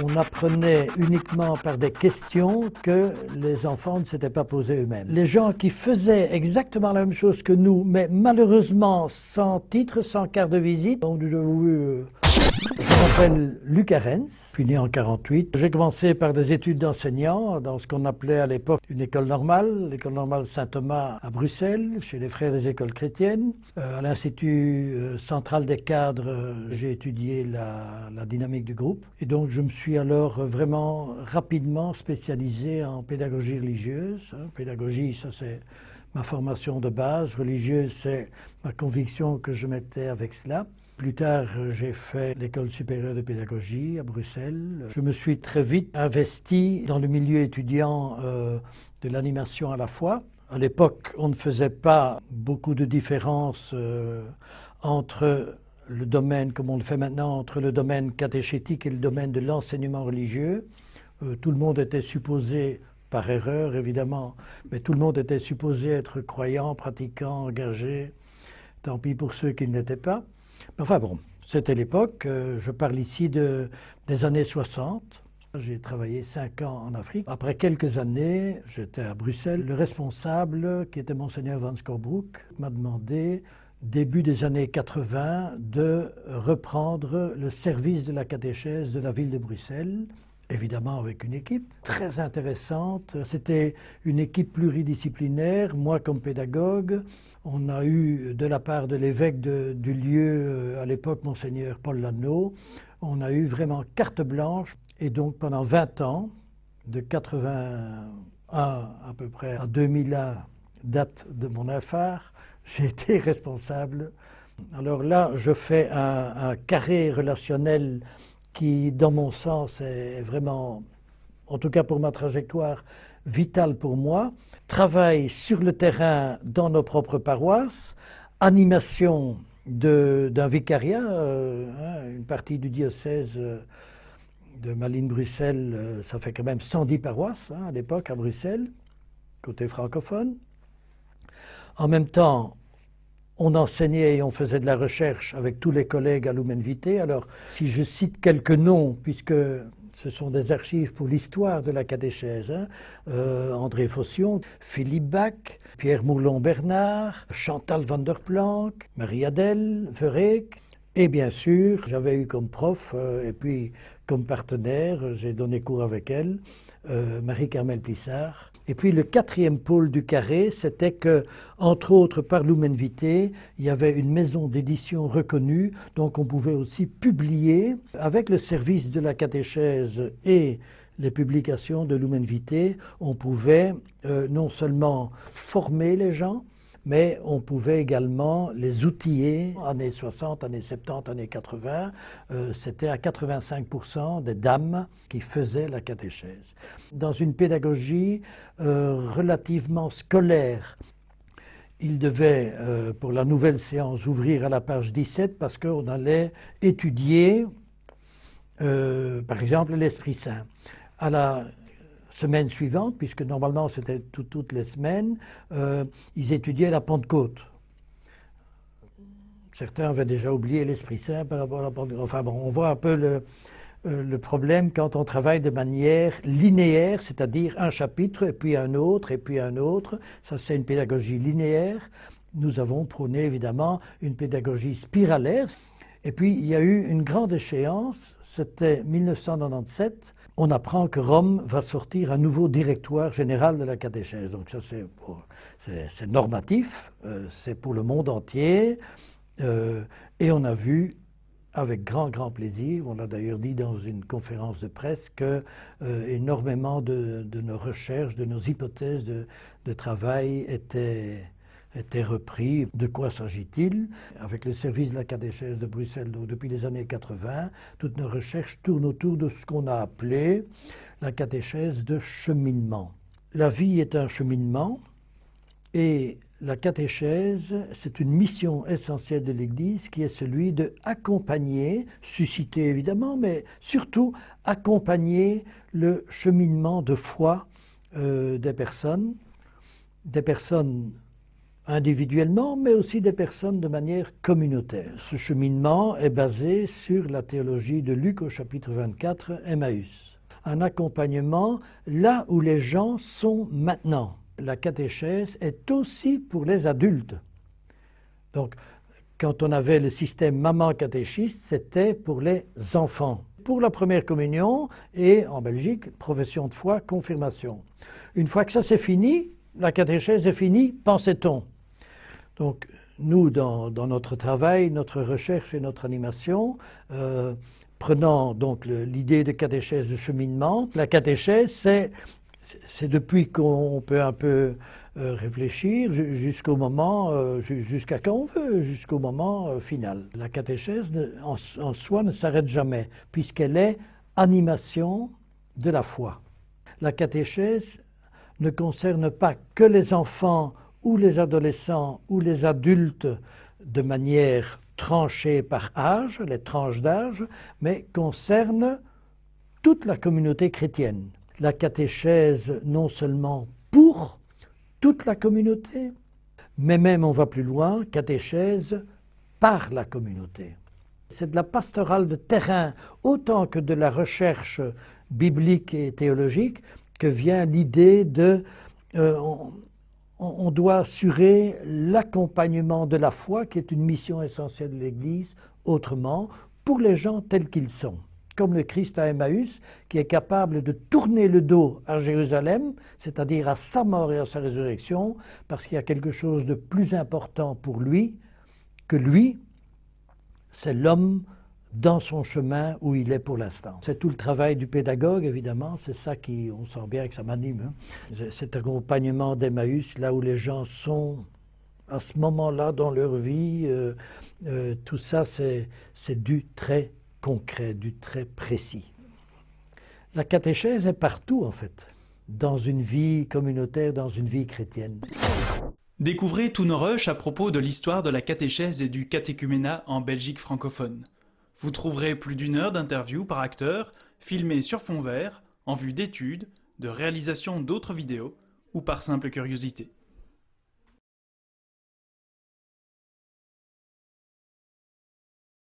On apprenait uniquement par des questions que les enfants ne s'étaient pas posées eux-mêmes. Les gens qui faisaient exactement la même chose que nous, mais malheureusement sans titre, sans carte de visite, ont dû je m'appelle Luc Arens, je suis né en 1948. J'ai commencé par des études d'enseignant dans ce qu'on appelait à l'époque une école normale, l'école normale Saint-Thomas à Bruxelles, chez les frères des écoles chrétiennes. À l'Institut central des cadres, j'ai étudié la dynamique du groupe. Et donc je me suis alors vraiment rapidement spécialisé en pédagogie religieuse. Pédagogie, ça c'est ma formation de base. Religieuse, c'est ma conviction que je mettais avec cela. Plus tard, j'ai fait l'école supérieure de pédagogie à Bruxelles. Je me suis très vite investi dans le milieu étudiant de l'animation à la foi. À l'époque, on ne faisait pas beaucoup de différence entre le domaine, comme on le fait maintenant, entre le domaine catéchétique et le domaine de l'enseignement religieux. Tout le monde était supposé, par erreur évidemment, mais tout le monde était supposé être croyant, pratiquant, engagé. Tant pis pour ceux qui ne l'étaient pas. Enfin bon, c'était l'époque, je parle ici des années 60. J'ai travaillé 5 ans en Afrique. Après quelques années, j'étais à Bruxelles. Le responsable, qui était Monseigneur Van Scorbroek, m'a demandé, début des années 80, de reprendre le service de la catéchèse de la ville de Bruxelles. Évidemment avec une équipe très intéressante. C'était une équipe pluridisciplinaire. Moi comme pédagogue, on a eu de la part de l'évêque du lieu à l'époque, Monseigneur Paul Lano, on a eu vraiment carte blanche. Et donc pendant 20 ans, de 81 à peu près à 2001, date de mon infart, j'ai été responsable. Alors là, je fais un carré relationnel qui, dans mon sens, est vraiment, en tout cas pour ma trajectoire, vital pour moi. Travail sur le terrain dans nos propres paroisses, animation d'un vicariat, une partie du diocèse de Malines-Bruxelles, ça fait quand même 110 paroisses à l'époque à Bruxelles, côté francophone. En même temps, on enseignait et on faisait de la recherche avec tous les collègues à Lumen Vitae. Alors, si je cite quelques noms, puisque ce sont des archives pour l'histoire de la catéchèse, André Faution, Philippe Bach, Pierre Moulon-Bernard, Chantal van der Planck, Marie-Adèle Verreek, et bien sûr, j'avais eu comme prof, et puis comme partenaire, j'ai donné cours avec elle, Marie-Carmel Plissard. Et puis le quatrième pôle du carré, c'était que, entre autres par Lumen Vitae, il y avait une maison d'édition reconnue, donc on pouvait aussi publier avec le service de la catéchèse et les publications de Lumen Vitae, on pouvait non seulement former les gens, mais on pouvait également les outiller. Années 60, années 70, années 80, c'était à 85% des dames qui faisaient la catéchèse. Dans une pédagogie relativement scolaire, il devait, pour la nouvelle séance, ouvrir à la page 17 parce qu'on allait étudier, par exemple, l'Esprit Saint. À la semaine suivante, puisque normalement c'était toutes les semaines, ils étudiaient la Pentecôte. Certains avaient déjà oublié l'Esprit Saint par rapport à la Pentecôte. Enfin bon, on voit un peu le problème quand on travaille de manière linéaire, c'est-à-dire un chapitre, et puis un autre, et puis un autre. Ça, c'est une pédagogie linéaire. Nous avons prôné évidemment une pédagogie spiralaire. Et puis, il y a eu une grande échéance, c'était 1997. On apprend que Rome va sortir un nouveau directoire général de la catéchèse. Donc ça, c'est normatif, c'est pour le monde entier. Et on a vu, avec grand plaisir, on l'a d'ailleurs dit dans une conférence de presse, que énormément de nos recherches, de nos hypothèses de travail étaient repris. De quoi s'agit-il? Avec le service de la catéchèse de Bruxelles, donc depuis les années 80, toutes nos recherches tournent autour de ce qu'on a appelé la catéchèse de cheminement. La vie est un cheminement et la catéchèse, c'est une mission essentielle de l'Église qui est celui de accompagner, susciter évidemment, mais surtout accompagner le cheminement de foi des personnes individuellement, mais aussi des personnes de manière communautaire. Ce cheminement est basé sur la théologie de Luc au chapitre 24, Emmaüs. Un accompagnement là où les gens sont maintenant. La catéchèse est aussi pour les adultes. Donc, quand on avait le système maman catéchiste, c'était pour les enfants. Pour la première communion et, en Belgique, profession de foi, confirmation. Une fois que ça c'est fini, la catéchèse est finie, pensait-on. Donc, nous, dans notre travail, notre recherche et notre animation, prenant donc l'idée de catéchèse de cheminement, la catéchèse, c'est depuis qu'on peut un peu réfléchir jusqu'au moment, jusqu'à quand on veut, jusqu'au moment final. La catéchèse en soi ne s'arrête jamais, puisqu'elle est animation de la foi. La catéchèse ne concerne pas que les enfants ou les adolescents ou les adultes de manière tranchée par âge, les tranches d'âge, mais concerne toute la communauté chrétienne. La catéchèse non seulement pour toute la communauté, mais même, on va plus loin, catéchèse par la communauté. C'est de la pastorale de terrain autant que de la recherche biblique et théologique que vient l'idée de on doit assurer l'accompagnement de la foi, qui est une mission essentielle de l'Église, autrement, pour les gens tels qu'ils sont. Comme le Christ à Emmaüs, qui est capable de tourner le dos à Jérusalem, c'est-à-dire à sa mort et à sa résurrection, parce qu'il y a quelque chose de plus important pour lui que lui, c'est l'homme dans son chemin où il est pour l'instant. C'est tout le travail du pédagogue, évidemment, c'est ça qui, on sent bien que ça m'anime. Hein. Cet accompagnement d'Emmaüs, là où les gens sont à ce moment-là dans leur vie, tout ça c'est du très concret, du très précis. La catéchèse est partout en fait, dans une vie communautaire, dans une vie chrétienne. Découvrez tous nos rushs à propos de l'histoire de la catéchèse et du catéchuménat en Belgique francophone. Vous trouverez plus d'1 heure d'interviews par acteur, filmées sur fond vert, en vue d'études, de réalisation d'autres vidéos ou par simple curiosité.